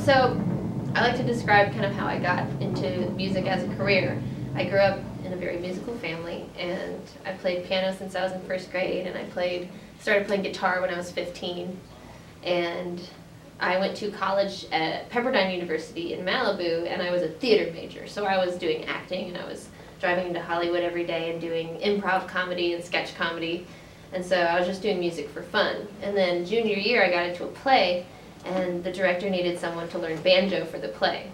So I like to describe kind of how I got into music as a career. I grew up in a very musical family, and I played piano since I was in first grade, and I started playing guitar when I was 15, and I went to college at Pepperdine University in Malibu, and I was a theater major, so I was doing acting, and I was driving into Hollywood every day and doing improv comedy and sketch comedy, and so I was just doing music for fun. And then junior year I got into a play, and the director needed someone to learn banjo for the play.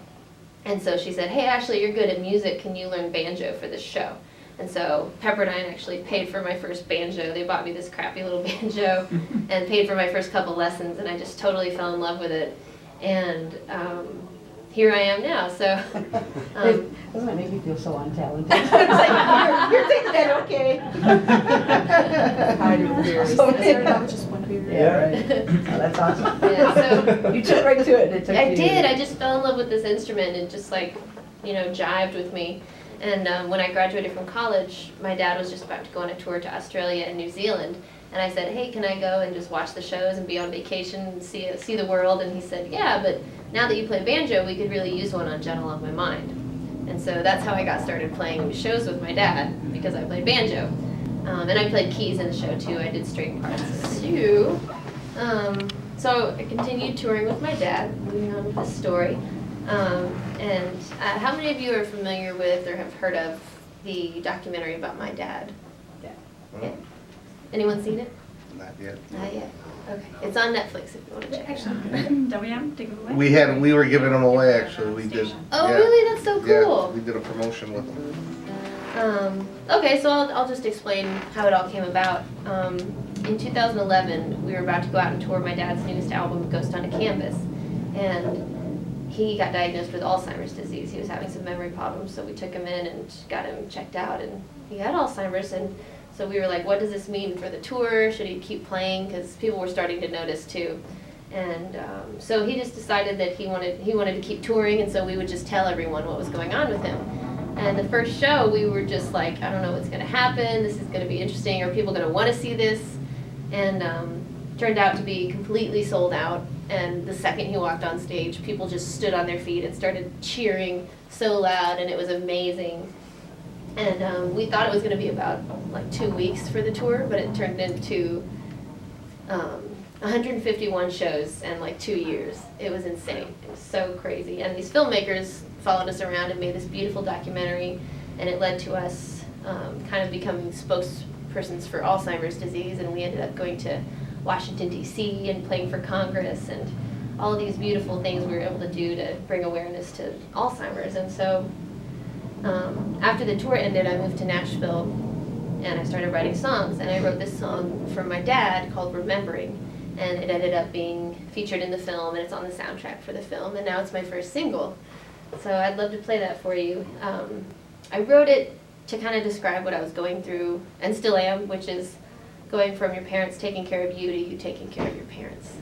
And so she said, hey Ashley, you're good at music, can you learn banjo for this show? And so Pepperdine actually paid for my first banjo. They bought me this crappy little banjo and paid for my first couple lessons, and I just totally fell in love with it. And here I am now. So doesn't it make you feel so untalented? It's like, you're thinking that, okay. Yeah, right. Oh, that's awesome. Yeah, so you took right to it. And it took I did. I just fell in love with this instrument, and just like, jived with me. And when I graduated from college, my dad was just about to go on a tour to Australia and New Zealand. And I said, hey, can I go and just watch the shows and be on vacation and see the world? And he said, yeah, but now that you play banjo, we could really use one on Gentle on My Mind. And so that's how I got started playing shows with my dad, because I played banjo. And I played keys in the show too. I did string parts too. So I continued touring with my dad, moving on with this story. How many of you are familiar with or have heard of the documentary about my dad? Yeah. Anyone seen it? Not yet. Not yet. Okay. It's on Netflix if you want to check it out. WM, take it away. We were giving them away actually. We did. Oh, yeah. really? That's so cool. Yeah, we did a promotion with them. Okay, so I'll just explain how it all came about. In 2011, we were about to go out and tour my dad's newest album, Ghost on a Canvas, and he got diagnosed with Alzheimer's disease. He was having some memory problems, so we took him in and got him checked out, and he had Alzheimer's. And so we were like, what does this mean for the tour? Should he keep playing? Because people were starting to notice too. And so he just decided that he wanted to keep touring, and so we would just tell everyone what was going on with him. And the first show, we were just like, I don't know what's going to happen. This is going to be interesting. Are people going to want to see this? And turned out to be completely sold out. And the second he walked on stage, people just stood on their feet and started cheering so loud, and it was amazing. And we thought it was going to be about like 2 weeks for the tour, but it turned into 151 shows in like 2 years. It was insane. It was so crazy. And these filmmakers followed us around and made this beautiful documentary, and it led to us kind of becoming spokespersons for Alzheimer's disease, and we ended up going to Washington, D.C. and playing for Congress, and all of these beautiful things we were able to do to bring awareness to Alzheimer's. And so after the tour ended, I moved to Nashville, and I started writing songs, and I wrote this song for my dad called Remembering, and it ended up being featured in the film, and it's on the soundtrack for the film, and now it's my first single. So I'd love to play that for you. I wrote it to kind of describe what I was going through, and still am, which is going from your parents taking care of you to you taking care of your parents.